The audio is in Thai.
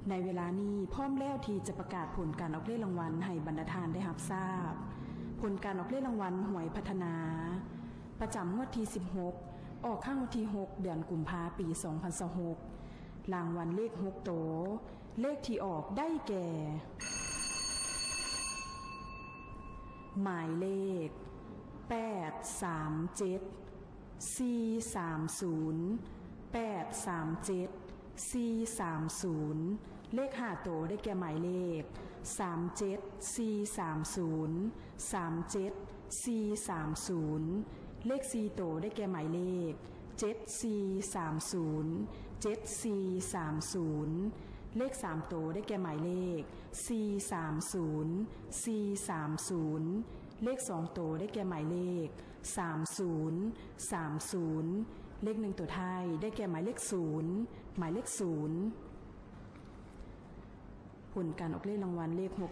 ในเวลานี้พร้อมแล้วที่จะประกาศผลการออกเลขรางวัลให้บรรดาทานได้รับทราบผลการออกเลขรางวัลหวยพัฒนาประจำงวดที่16ออกข้างวันที่6เดือนกุมภาพันธ์ปี2026รางวัลเลข6โตวเลขที่ออกได้แก่หมายเลข837 430 837 430เลข5โตวได้แก่หมายเลข37 430 37 430เลข4โตวได้แก่หมายเลข7430 7430เลข3โตวได้แก่หมายเลข430 430เลข2โตวได้แก่หมายเลข3030เลข1ตัวท้ายได้แก่หมายเลข0หมายเลข0ผลการออกเลขรางวัลเลข6